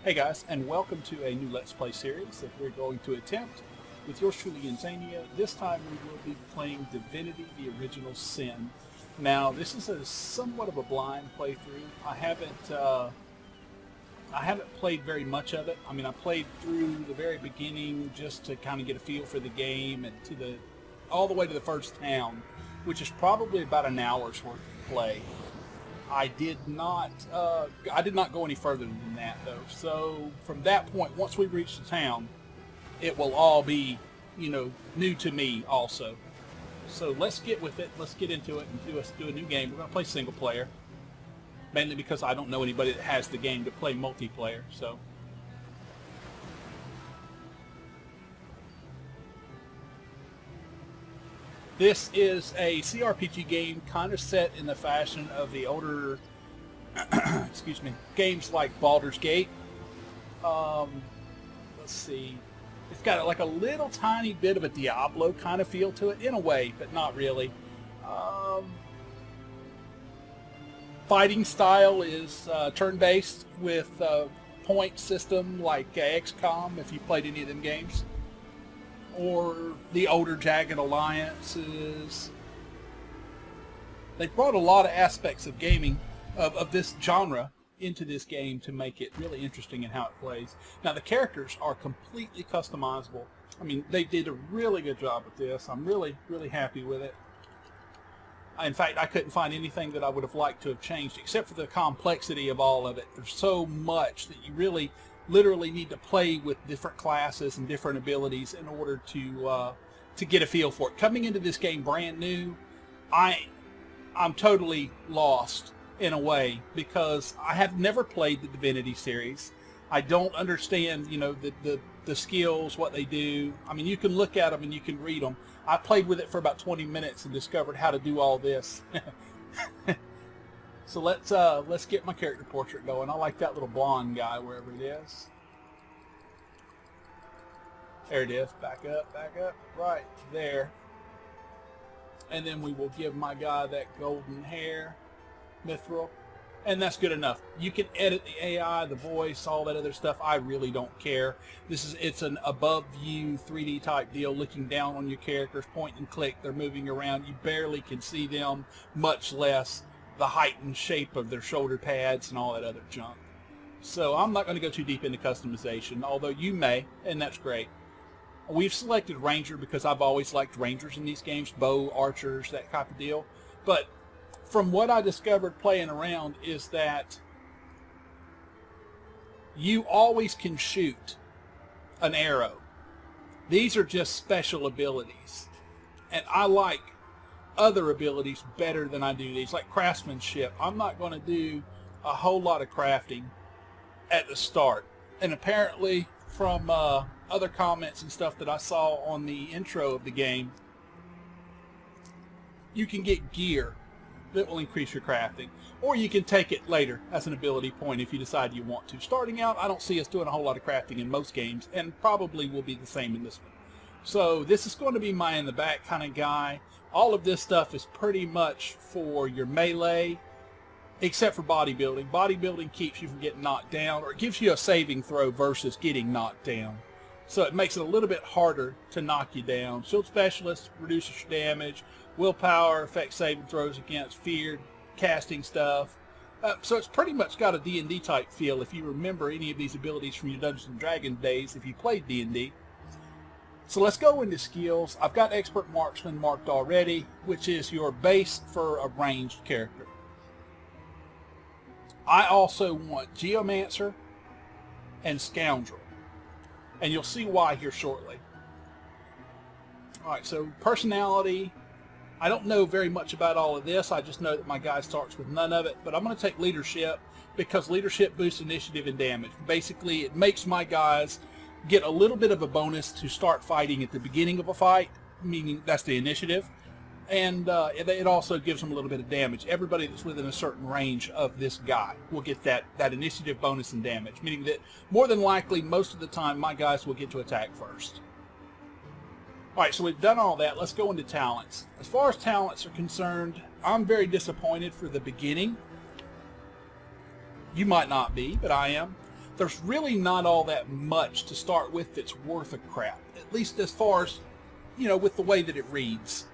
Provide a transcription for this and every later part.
Hey guys, and welcome to a new Let's Play series that we're going to attempt with yours truly, Inzainia. This time we will be playing Divinity the Original Sin. Now, this is a somewhat of a blind playthrough. I haven't played very much of it. I mean, I played through the very beginning just to kind of get a feel for the game and all the way to the first town, which is probably about an hour's worth of play. I did not go any further than that, though. So from that point, once we reach the town, it will all be, new to me also. So let's get with it. Let's get into it and do a new game. We're going to play single player, mainly because I don't know anybody that has the game to play multiplayer. So this is a CRPG game kind of set in the fashion of the older excuse me, games like Baldur's Gate. Let's see. It's got like a little tiny bit of a Diablo kind of feel to it, in a way, but not really. Fighting style is turn-based with point system like XCOM, if you played any of them games. Or the older Jagged Alliances. They brought a lot of aspects of gaming, of this genre, into this game to make it really interesting in how it plays. Now, the characters are completely customizable. I mean, they did a really good job with this. I'm really, really happy with it. In fact, I couldn't find anything that I would have liked to have changed, except for the complexity of all of it. There's so much that you really literally need to play with different classes and different abilities in order to get a feel for it. Coming into this game brand new, I'm totally lost in a way, because I have never played the Divinity series. I don't understand, the skills, what they do. I mean, you can look at them and you can read them. I played with it for about 20 minutes and discovered how to do all this. So let's get my character portrait going. I like that little blonde guy, wherever it is. There it is. Back up, right there. And then we will give my guy that golden hair, mithril, and that's good enough. You can edit the AI, the voice, all that other stuff. I really don't care. It's an above view 3D type deal, looking down on your characters, point and click. They're moving around. You barely can see them, much less the height and shape of their shoulder pads and all that other junk. So I'm not going to go too deep into customization, although you may, and that's great. We've selected Ranger because I've always liked Rangers in these games, bow, archers, that type of deal. But from what I discovered playing around is that you always can shoot an arrow. These are just special abilities. And I like other abilities better than I do these, like craftsmanship. I'm not going to do a whole lot of crafting at the start. And apparently from other comments and stuff that I saw on the intro of the game, you can get gear that will increase your crafting, or you can take it later as an ability point if you decide you want to. Starting out, I don't see us doing a whole lot of crafting in most games, and probably will be the same in this one. So this is going to be my in the back kind of guy. All of this stuff is pretty much for your melee, except for bodybuilding. Bodybuilding keeps you from getting knocked down, or it gives you a saving throw versus getting knocked down. So it makes it a little bit harder to knock you down. Shield Specialist reduces your damage. Willpower affects saving throws against feared casting stuff. So it's pretty much got a D&D type feel if you remember any of these abilities from your Dungeons & Dragons days if you played D&D. So let's go into skills. I've got Expert Marksman marked already, which is your base for a ranged character. I also want Geomancer and Scoundrel, and you'll see why here shortly. Alright, so personality, I don't know very much about all of this. I just know that my guy starts with none of it, but I'm going to take leadership because leadership boosts initiative and damage. Basically, it makes my guys get a little bit of a bonus to start fighting at the beginning of a fight, meaning that's the initiative, and it also gives them a little bit of damage. Everybody that's within a certain range of this guy will get that initiative bonus and damage, meaning that more than likely, most of the time, my guys will get to attack first. Alright, so we've done all that. Let's go into talents. As far as talents are concerned, I'm very disappointed for the beginning. You might not be, but I am. there's really not all that much to start with that's worth a crap. At least as far as, you know, with the way that it reads.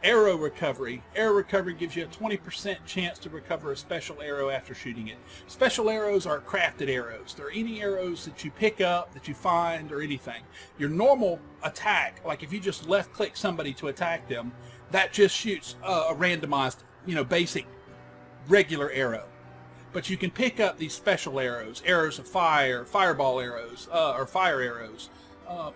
Arrow recovery. Arrow recovery gives you a 20% chance to recover a special arrow after shooting it. Special arrows are crafted arrows. They're any arrows that you pick up, that you find, or anything. Your normal attack, like if you just left click somebody to attack them, that just shoots a randomized, you know, basic regular arrow. But you can pick up these special arrows, arrows of fire, fireball arrows, or fire arrows,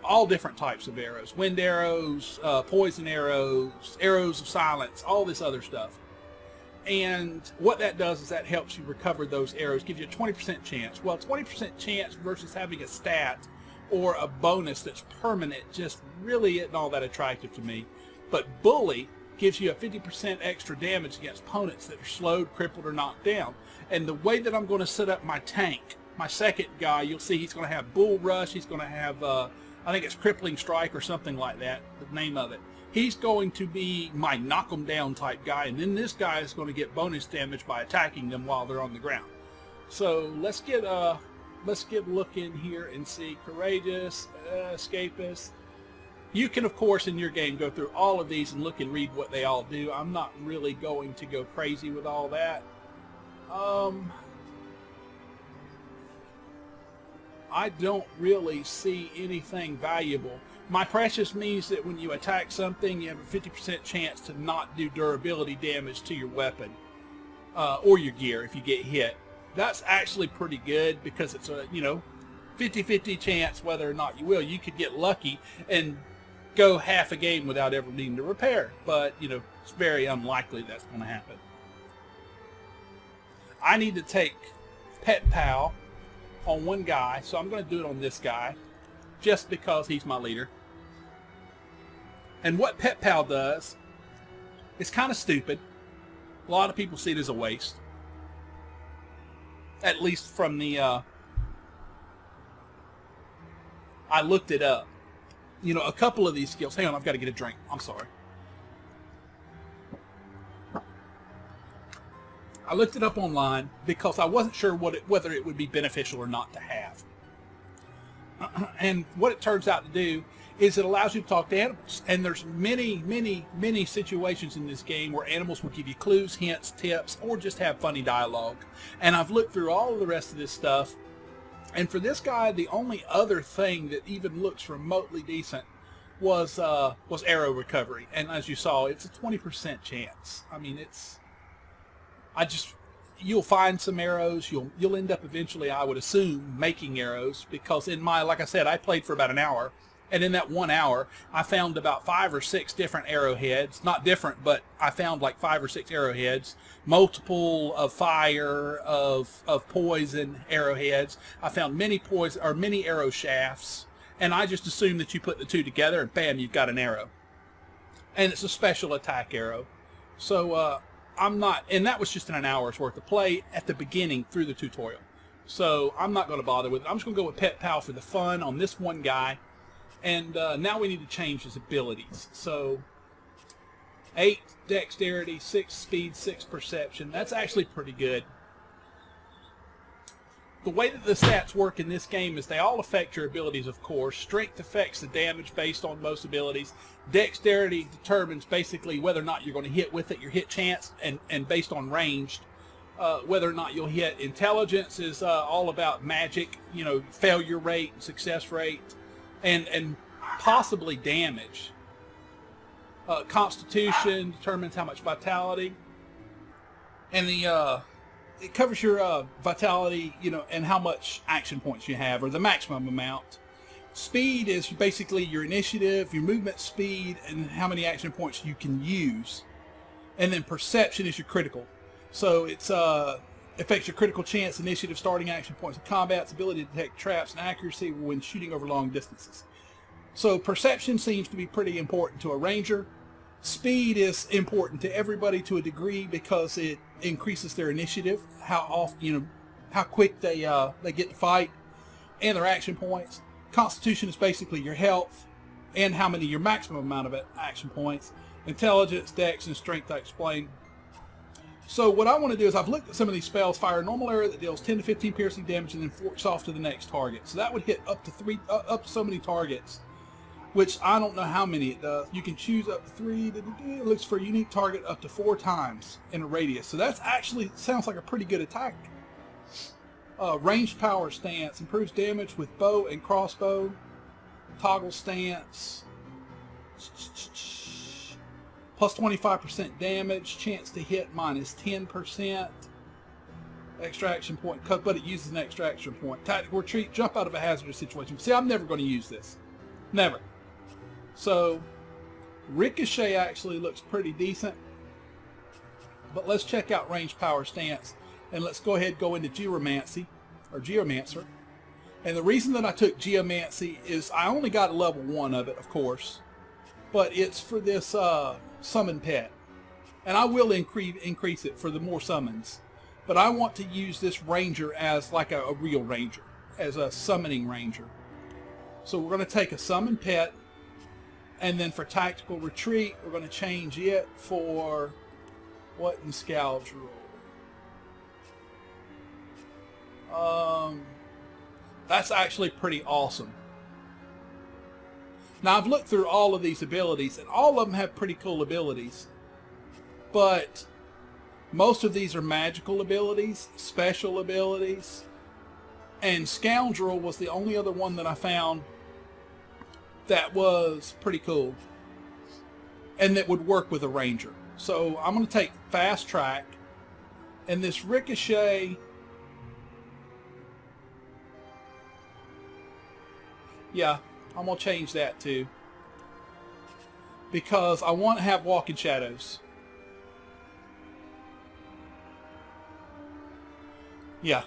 all different types of arrows, wind arrows, poison arrows, arrows of silence, all this other stuff. And what that does is that helps you recover those arrows, gives you a 20% chance. Well, 20% chance versus having a stat or a bonus that's permanent just really isn't all that attractive to me. But Bully gives you a 50% extra damage against opponents that are slowed, crippled, or knocked down. And the way that I'm going to set up my tank, my second guy, you'll see he's going to have Bull Rush, he's going to have, I think it's Crippling Strike or something like that, the name of it. He's going to be my knock 'em down type guy, and then this guy is going to get bonus damage by attacking them while they're on the ground. So let's get a look in here and see. Courageous, Escapist. You can, of course, in your game go through all of these and look and read what they all do. I'm not really going to go crazy with all that. I don't really see anything valuable. My Precious means that when you attack something, you have a 50% chance to not do durability damage to your weapon or your gear if you get hit. That's actually pretty good because it's a, you know, 50-50 chance whether or not you will. You could get lucky and go half a game without ever needing to repair, but, you know, it's very unlikely that's going to happen. I need to take Pet Pal on one guy, so I'm going to do it on this guy just because he's my leader. And what Pet Pal does is kind of stupid. A lot of people see it as a waste, at least from the I looked it up. You know, a couple of these skills, hang on, I've got to get a drink, I'm sorry. I looked it up online because I wasn't sure whether it would be beneficial or not to have. And what it turns out to do is it allows you to talk to animals. And there's many situations in this game where animals will give you clues, hints, tips, or just have funny dialogue. And I've looked through all of the rest of this stuff. And for this guy, the only other thing that even looks remotely decent was arrow recovery. And as you saw, it's a 20% chance. I mean, you'll find some arrows. You'll end up eventually, I would assume, making arrows, because in my, like I said, I played for about an hour, and in that 1 hour I found about 5 or 6 different arrowheads. Not different, but I found like 5 or 6 arrowheads, multiple of fire, of poison arrowheads. I found many arrow shafts, and I just assumed that you put the two together and bam, you've got an arrow. And it's a special attack arrow. So I'm not, and that was just in an hour's worth of play at the beginning through the tutorial. So I'm not going to bother with it. I'm just going to go with Pet Pal for the fun on this one guy. And now we need to change his abilities. So 8 dexterity, 6 speed, 6 perception. That's actually pretty good. The way that the stats work in this game is they all affect your abilities, of course. Strength affects the damage based on most abilities. Dexterity determines basically whether or not you're going to hit with it, your hit chance, and based on ranged, whether or not you'll hit. Intelligence is all about magic, you know, failure rate, success rate, and possibly damage. Constitution determines how much vitality, and it covers your vitality, you know, and how much action points you have, or the maximum amount. Speed is basically your initiative, your movement speed, and how many action points you can use. And then perception is your critical. So it's affects your critical chance, initiative, starting action points of combat, ability to detect traps, and accuracy when shooting over long distances. So perception seems to be pretty important to a ranger. Speed is important to everybody to a degree because it increases their initiative, how often, you know, how quick they get to fight, and their action points. Constitution is basically your health and how many, your maximum amount of action points. Intelligence, dex, and strength I explained. So what I want to do is I've looked at some of these spells. Fire a normal arrow that deals 10 to 15 piercing damage and then forks off to the next target. So that would hit up to up to so many targets, which I don't know how many it does. You can choose up to 3. It looks for a unique target up to 4 times in a radius. So that's actually sounds like a pretty good attack. Ranged power stance improves damage with bow and crossbow. Toggle stance. Plus 25% damage, chance to hit minus 10%. Extra action point, but it uses an extra action point. Tactical retreat, jump out of a hazardous situation. See, I'm never going to use this. Never. So, ricochet actually looks pretty decent. But let's check out range power stance. And let's go ahead and go into Geomancy, or Geomancer. And the reason that I took Geomancy is I only got a level 1 of it, of course. But it's for this summon pet. And I will increase it for the more summons. But I want to use this ranger as like a real ranger. As a summoning ranger. So we're going to take a summon pet. And then for tactical retreat, we're going to change it for what in Scoundrel? That's actually pretty awesome. Now I've looked through all of these abilities and all of them have pretty cool abilities, but most of these are magical abilities, special abilities, and Scoundrel was the only other one that I found that was pretty cool and that would work with a ranger. So I'm going to take Fast Track, and this Ricochet, yeah, I'm going to change that too, because I want to have Walking Shadows. Yeah,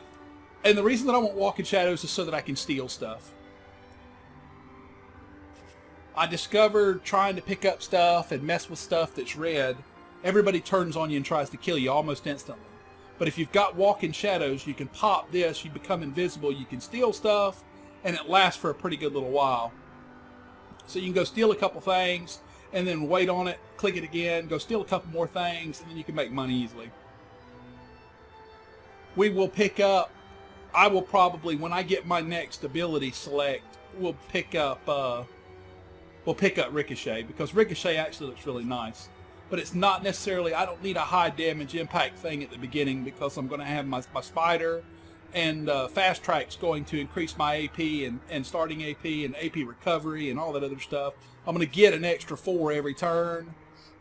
and the reason that I want Walking Shadows is so that I can steal stuff. I discovered trying to pick up stuff and mess with stuff that's red, everybody turns on you and tries to kill you almost instantly. But if you've got Walking Shadows, you can pop this, you become invisible, you can steal stuff, and it lasts for a pretty good little while. So you can go steal a couple things, and then wait on it, click it again, go steal a couple more things, and then you can make money easily. We will pick up, I will probably, when I get my next ability select, we'll pick up Ricochet, because Ricochet actually looks really nice. But it's not necessarily, I don't need a high damage impact thing at the beginning, because I'm going to have my spider, and Fast Track's going to increase my AP and starting AP and AP recovery and all that other stuff. I'm going to get an extra 4 every turn,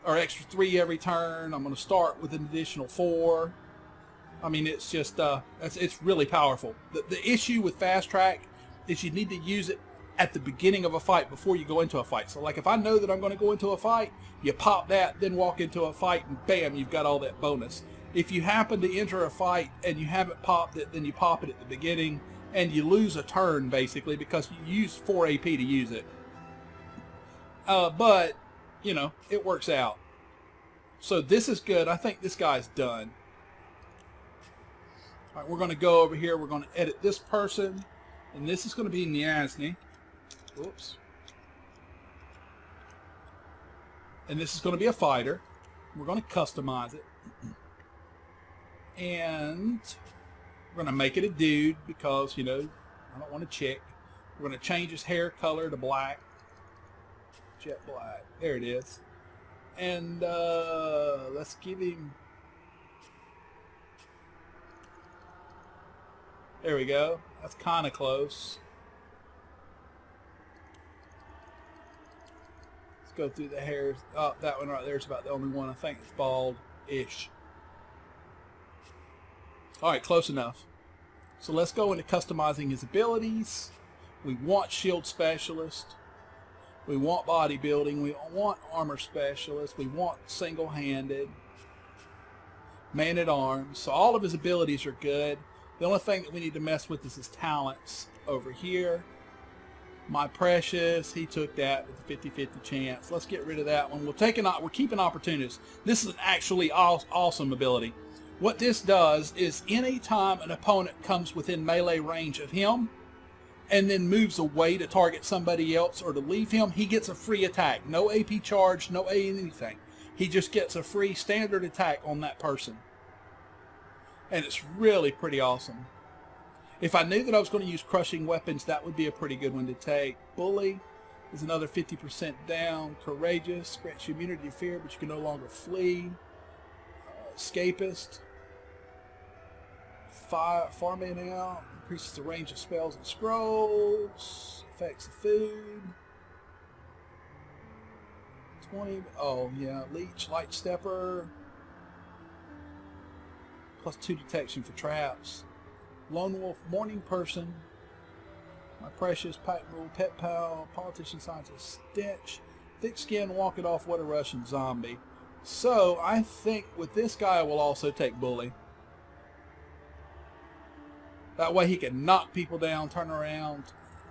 or extra 3 every turn. I'm going to start with an additional 4. I mean, it's just, it's really powerful. The issue with Fast Track is you need to use it at the beginning of a fight before you go into a fight. So like if I know that I'm going to go into a fight, you pop that, then walk into a fight, and bam, you've got all that bonus. If you happen to enter a fight and you haven't popped it, then you pop it at the beginning, and you lose a turn basically because you use 4 AP to use it. But, you know, it works out. So this is good. I think this guy's done. All right, we're going to go over here. We're going to edit this person, and this is going to be Inzainia. Whoops. And this is going to be a fighter. We're going to customize it. And we're going to make it a dude because, you know, I don't want a chick. We're going to change his hair color to black. Jet black. There it is. And let's give him... There we go. That's kind of close. Let's go through the hairs. Oh, that one right there is about the only one I think that's bald-ish. Alright, close enough. So let's go into customizing his abilities. We want Shield Specialist. We want Bodybuilding. We want Armor Specialist. We want Single-Handed. Man-at-Arms. So all of his abilities are good. The only thing that we need to mess with is his talents over here. My Precious, he took that with a 50-50 chance. Let's get rid of that one. We're keeping Opportunist. This is an actually awesome ability. What this does is anytime an opponent comes within melee range of him and then moves away to target somebody else or to leave him, he gets a free attack. No AP charge, no anything. He just gets a free standard attack on that person. And it's really pretty awesome. If I knew that I was going to use crushing weapons, that would be a pretty good one to take. Bully is another 50% down. Courageous grants you immunity to fear, but you can no longer flee. Escapist. Farming out increases the range of spells and scrolls. Affects the food. 20. Oh yeah, Leech, Light Stepper. +2 detection for traps. Lone Wolf, Morning Person. My Precious, Pack Rule, Pet Pal, Politician, Scientist, Stench. Thick Skin, Walk It Off, What a Russian Zombie. So I think with this guy, I will also take Bully. That way he can knock people down, turn around,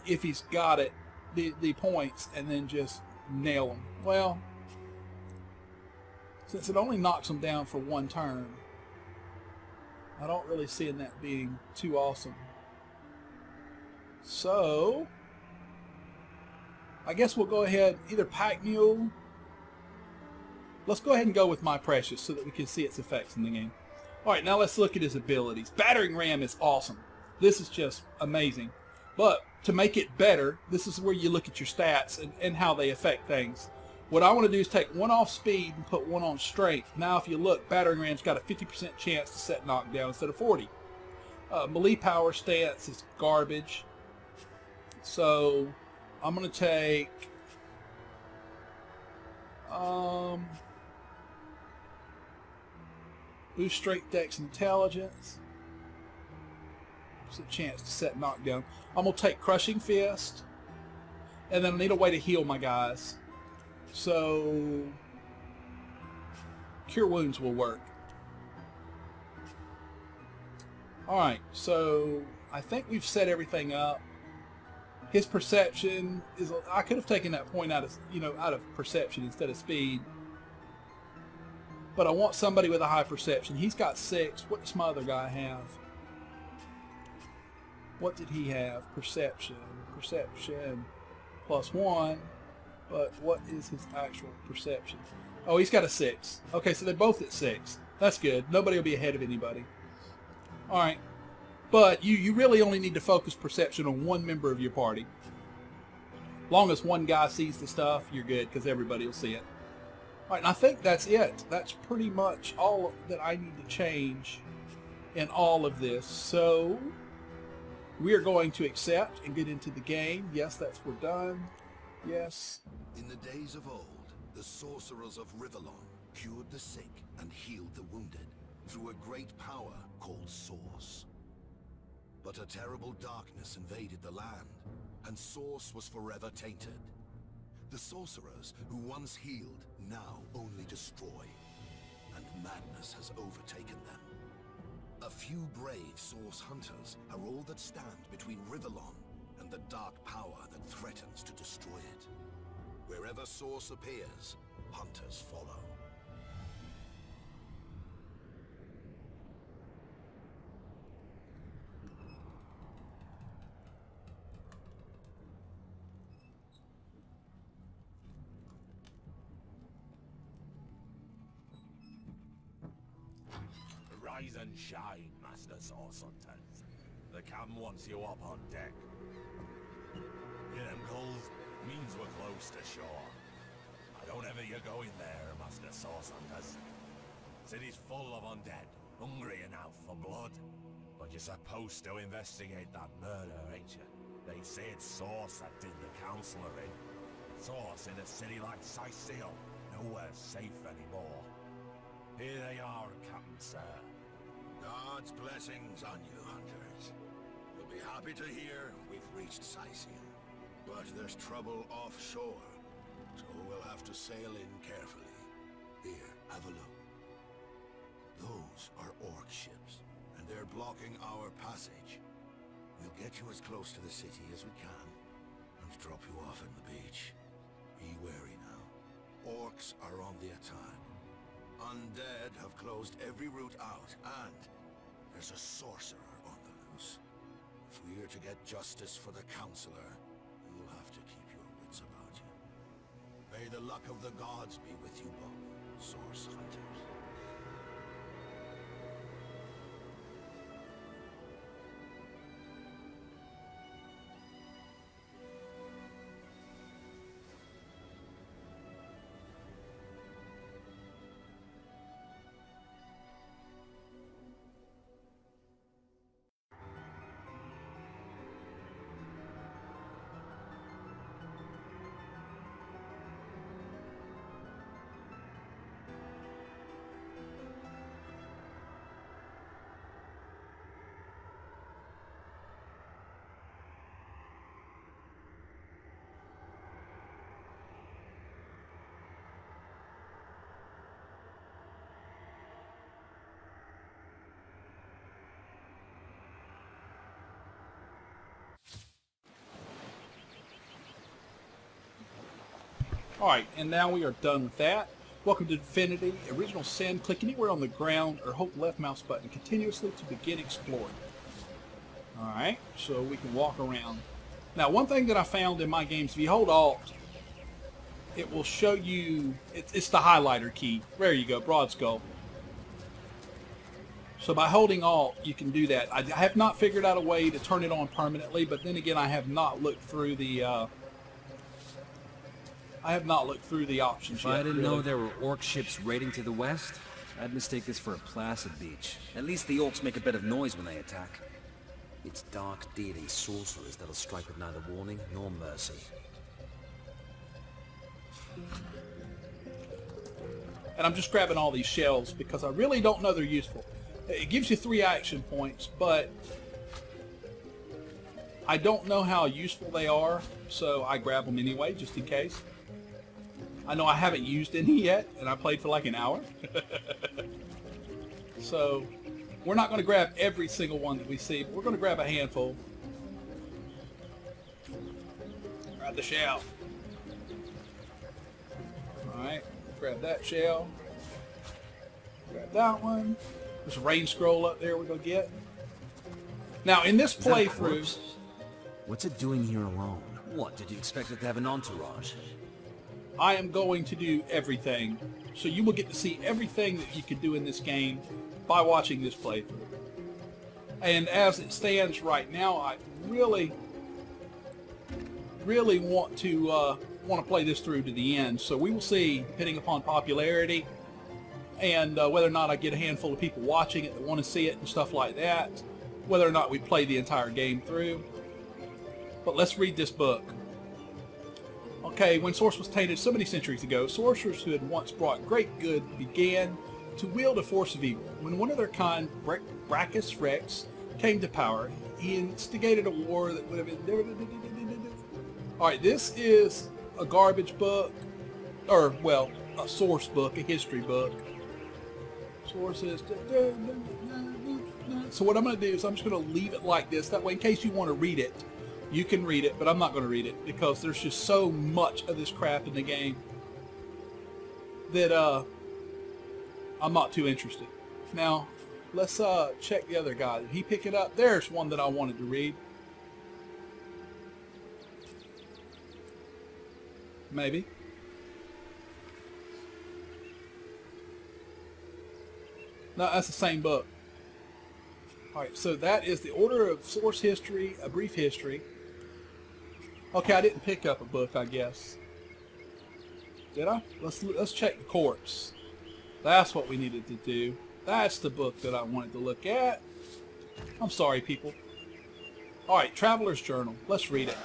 if he's got it, the points, and then just nail them. Well, since it only knocks them down for one turn, I don't really see that being too awesome. So, I guess we'll go ahead, either Pack Mule. Let's go ahead and go with My Precious so that we can see its effects in the game. Alright, now let's look at his abilities. Battering Ram is awesome. This is just amazing. But to make it better, this is where you look at your stats and how they affect things. What I want to do is take one off speed and put one on strength. Now if you look, Battering Ram's got a 50% chance to set knockdown instead of 40. Melee power stance is garbage. So I'm going to take boost strength, dex, and intelligence. It's a chance to set knockdown. I'm going to take Crushing Fist. And then I need a way to heal my guys. So Cure Wounds will work. Alright, so I think we've set everything up. His perception is, I could have taken that point out of, out of perception instead of speed. But I want somebody with a high perception. He's got 6. What does my other guy have? What did he have? Perception. Perception +1. But what is his actual perception? Oh, he's got a 6. Okay, so they're both at 6. That's good. Nobody will be ahead of anybody. Alright. But you really only need to focus perception on one member of your party. Long as one guy sees the stuff, you're good, because everybody will see it. Alright, and I think that's it. That's pretty much all that I need to change in all of this. So we are going to accept and get into the game. Yes, we're done. Yes. In the days of old, the sorcerers of Rivellon cured the sick and healed the wounded through a great power called Source. But a terrible darkness invaded the land, and Source was forever tainted. The sorcerers who once healed now only destroy, and madness has overtaken them. A few brave Source hunters are all that stand between Rivellon and the dark power that threatens to destroy it. Wherever Source appears, hunters follow. Rise and shine, Master Source Hunters. The cam wants you up on deck. Hear them calls? Means we're close to shore. I don't ever you go in there, Master Source Hunters. City's full of undead, hungry and out for blood. But you're supposed to investigate that murder, ain't you? They say it's Source that did the Counselor in. Source in a city like Sicil, nowhere's safe anymore. Here they are, Captain Sir. God's blessings on you, hunters. You'll be happy to hear we've reached Sicil. But there's trouble offshore, so we'll have to sail in carefully. Here, have a look. Those are orc ships, and they're blocking our passage. We'll get you as close to the city as we can, and drop you off at the beach. Be wary now. Orcs are on the attack. Undead have closed every route out, and there's a sorcerer on the loose. If we're to get justice for the Counselor, you'll have to keep your wits about you. May the luck of the gods be with you both, Source Hunters. Alright, and now we are done with that. Welcome to Divinity Original Sin. Click anywhere on the ground or hold the left mouse button continuously to begin exploring. Alright, so we can walk around. Now, one thing that I found in my games, if you hold Alt, it will show you, it's the highlighter key. There you go, Broad Skull. So by holding Alt, you can do that. I have not figured out a way to turn it on permanently, but then again, I have not looked through the options If yet. I didn't know there were orc ships raiding to the west, I'd mistake this for a placid beach. At least the orcs make a bit of noise when they attack. It's dark-dealing sorcerers that'll strike with neither warning nor mercy. And I'm just grabbing all these shells because I really don't know they're useful. It gives you 3 action points, but I don't know how useful they are, so I grab them anyway, just in case. I know I haven't used any yet, and I played for like an hour. So, we're not going to grab every single one that we see, but we're going to grab a handful. Grab the shell. Alright, grab that shell. Grab that one. There's a rain scroll up there we're going to get. Now, in this playthrough... What's it doing here alone? What, did you expect it to have an entourage? I am going to do everything. So you will get to see everything that you can do in this game by watching this playthrough. And as it stands right now, I really want to play this through to the end. So we will see, depending upon popularity, and whether or not I get a handful of people watching it that want to see it and stuff like that, whether or not we play the entire game through. But let's read this book. Okay, when Source was tainted so many centuries ago, sorcerers who had once brought great good began to wield a force of evil. When one of their kind, Brachus Rex, came to power, he instigated a war that would have been... Alright, this is a garbage book, or, well, a source book, a history book. Sources... So what I'm going to do is I'm just going to leave it like this. That way, in case you want to read it, you can read it, but I'm not going to read it because there's just so much of this crap in the game that I'm not too interested. Now, let's check the other guy. Did he pick it up? There's one that I wanted to read. Maybe. No, that's the same book. Alright, so that is the Order of Source History, a brief history. Okay, I didn't pick up a book, I guess. Did I? Let's check the corpse. That's what we needed to do. That's the book that I wanted to look at. I'm sorry, people. Alright, Traveler's Journal. Let's read it.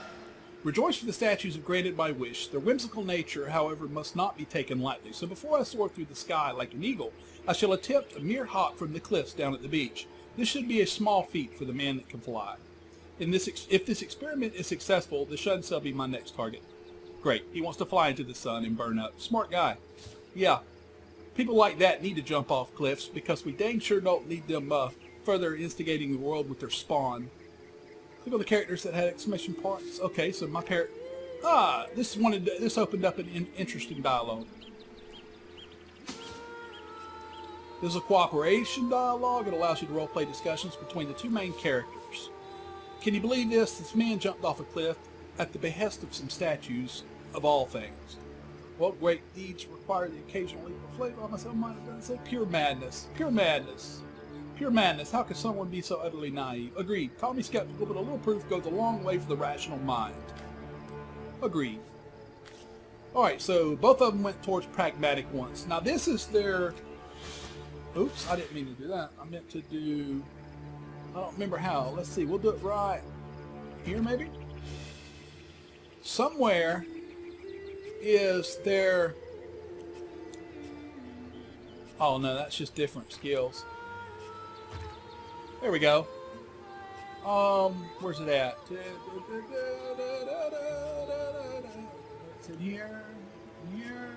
Rejoice for the statues have granted my wish. Their whimsical nature, however, must not be taken lightly. So before I soar through the sky like an eagle, I shall attempt a mere hop from the cliffs down at the beach. This should be a small feat for the man that can fly. If this experiment is successful, the sun shall be my next target. Great. He wants to fly into the sun and burn up. Smart guy. Yeah. People like that need to jump off cliffs because we dang sure don't need them further instigating the world with their spawn. Click on the characters that had exclamation points. Okay, so my parrot... this opened up an interesting dialogue. There's a cooperation dialogue. It allows you to roleplay discussions between the two main characters. Can you believe this? This man jumped off a cliff at the behest of some statues, of all things. What great deeds require the occasional leap of flavor? I myself might have done so. Pure madness. Pure madness. Pure madness. How could someone be so utterly naive? Agreed. Call me skeptical, but a little proof goes a long way for the rational mind. Agreed. Alright, so both of them went towards pragmatic once. Now this is their... Oops, I didn't mean to do that. I meant to do... I don't remember how. Let's see. We'll do it right here, maybe? Somewhere is their... Oh, no, that's just different skills. There we go. Where's it at? It's in here. In here.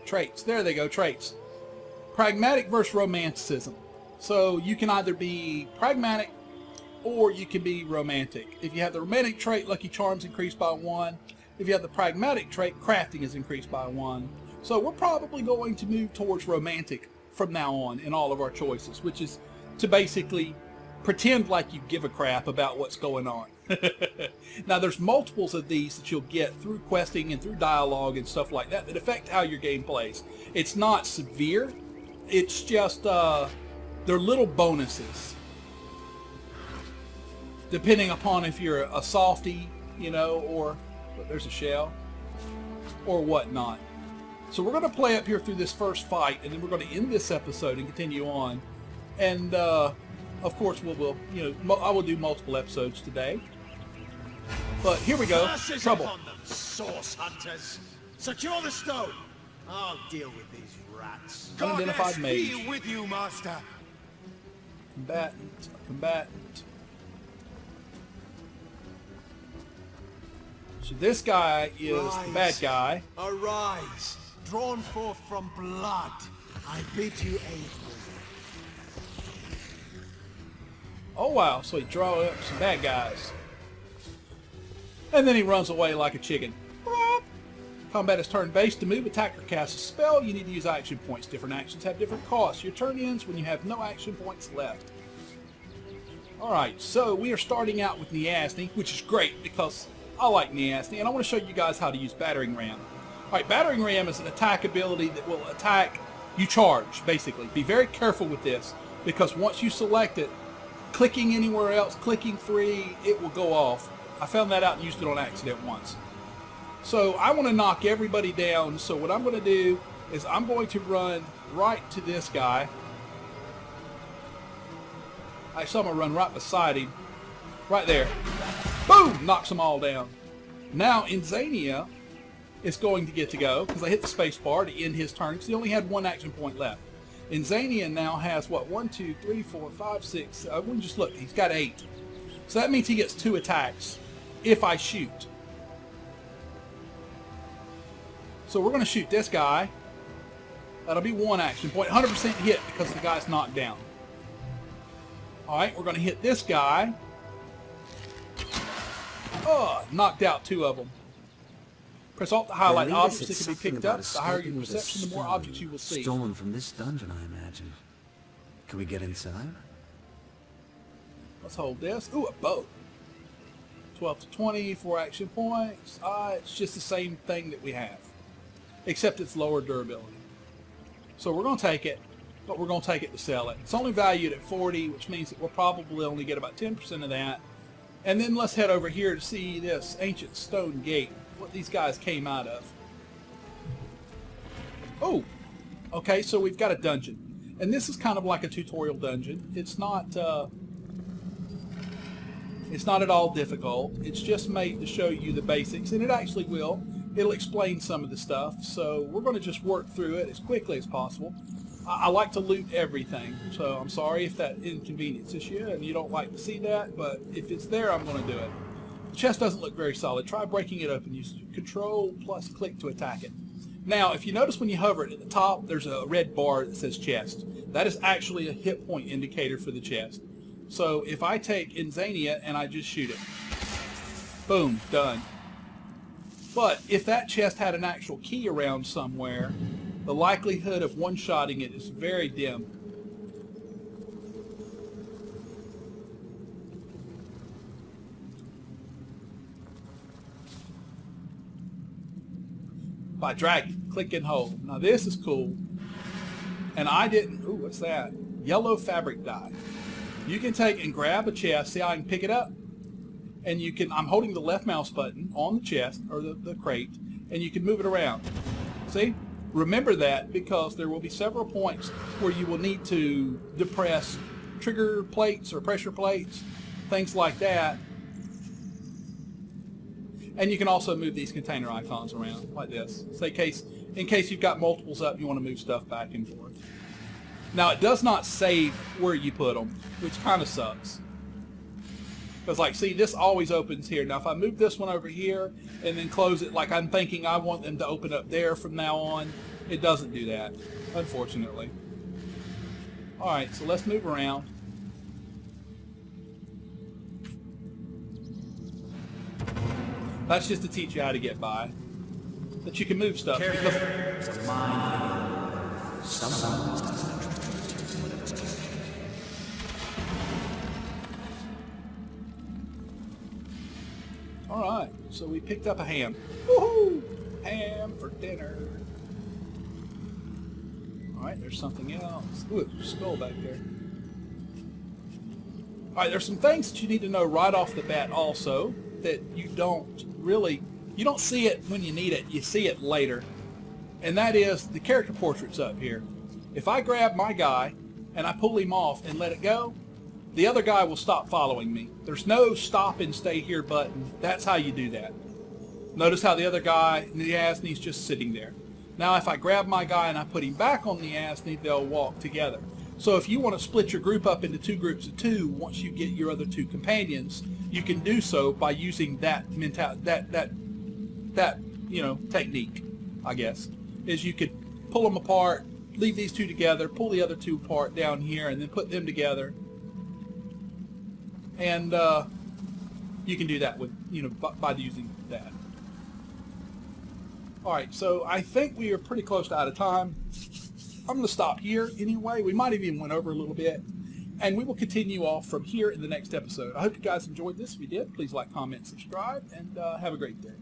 Traits. There they go, traits. Pragmatic versus romanticism. So you can either be pragmatic or you can be romantic. If you have the romantic trait, lucky charms increase by 1, If you have the pragmatic trait, crafting is increased by 1. So we're probably going to move towards romantic from now on in all of our choices, which is to basically pretend like you give a crap about what's going on. Now there's multiples of these that you'll get through questing and through dialogue and stuff like that that affect how your game plays. It's not severe, it's just they're little bonuses depending upon if you're a softie, you know, or there's a shell or whatnot. So we're going to play up here through this first fight, and then we're going to end this episode and continue on. And of course, we'll you know, I will do multiple episodes today. But here we go. Trouble. Upon them, source hunters. Secure the stone. I'll deal with these rats. Unidentified mage. Be with you, master. Combatant. Combatant. So this guy is the bad guy. Arise. Drawn forth from blood, I bid you aid me. Oh wow, so he draws up some bad guys. And then he runs away like a chicken. Combat is turn-based. To move, attack, or cast a spell, you need to use action points. Different actions have different costs. Your turn ends when you have no action points left. Alright, so we are starting out with Niasni, which is great because I like Niasni, and I want to show you guys how to use Battering Ram. Alright, Battering Ram is an attack ability that will attack, you charge, basically. Be very careful with this, because once you select it, clicking anywhere else, clicking free, it will go off. I found that out and used it on accident once. So I want to knock everybody down, so what I'm going to do is I'm going to run right to this guy. Actually, I'm going to run right beside him. Right there. Boom! Knocks them all down. Now, Inzainia is going to get to go, because I hit the space bar to end his turn, because he only had 1 action point left. Inzainia now has, what, 1, 2, 3, 4, 5, 6, we just look, he's got 8. So that means he gets 2 attacks if I shoot. So we're going to shoot this guy. That'll be 1 action point, 100% hit because the guy's knocked down. Alright, we're going to hit this guy. Oh, knocked out 2 of them. Press Alt to highlight objects that can be picked up. The higher your perception, the more objects you will see. Stolen from this dungeon, I imagine. Can we get inside? Let's hold this. Ooh, a bow. 12 to 20, 4 action points. It's just the same thing that we have, except it's lower durability. So we're going to take it, but we're going to take it to sell it. It's only valued at 40, which means that we'll probably only get about 10% of that. And then let's head over here to see this ancient stone gate, what these guys came out of. Oh, okay, so we've got a dungeon. And this is kind of like a tutorial dungeon. It's not at all difficult. It's just made to show you the basics, and it actually will. It'll explain some of the stuff, so we're going to just work through it as quickly as possible. I like to loot everything, so I'm sorry if that inconveniences you and you don't like to see that, but if it's there, I'm going to do it. The chest doesn't look very solid. Try breaking it open. Use Control plus click to attack it. Now, if you notice when you hover it at the top, there's a red bar that says chest. That is actually a hit point indicator for the chest. So if I take Inzainia and I just shoot it, boom, done. But if that chest had an actual key around somewhere, the likelihood of one-shotting it is very dim. By dragging, click and hold. Now this is cool. And I didn't, ooh, what's that? Yellow fabric dye. You can take and grab a chest, see how I can pick it up? And you can, I'm holding the left mouse button on the chest, or the crate, and you can move it around. See? Remember that, because there will be several points where you will need to depress trigger plates or pressure plates, things like that. And you can also move these container icons around like this. So in case you've got multiples up and you want to move stuff back and forth. Now it does not save where you put them, which kind of sucks. Because like, see, this always opens here. Now if I move this one over here and then close it like I'm thinking I want them to open up there from now on, it doesn't do that, unfortunately. Alright, so let's move around. That's just to teach you how to get by. That you can move stuff. Alright, so we picked up a ham. Woohoo! Ham for dinner. Alright, there's something else. Ooh, there's a skull back there. Alright, there's some things that you need to know right off the bat also that you don't see it when you need it, you see it later. And that is the character portraits up here. If I grab my guy and I pull him off and let it go, the other guy will stop following me. There's no stop and stay here button. That's how you do that. Notice how the other guy, the Asni's just sitting there. Now if I grab my guy and I put him back on the Asni, they'll walk together. So if you want to split your group up into 2 groups of 2, once you get your other 2 companions, you can do so by using that technique, I guess. Is you could pull them apart, leave these 2 together, pull the other 2 apart down here, and then put them together. And you can do that with, by using that. Alright, so I think we are pretty close to out of time. I'm going to stop here anyway. We might have even went over a little bit. And we will continue off from here in the next episode. I hope you guys enjoyed this. If you did, please like, comment, subscribe, and have a great day.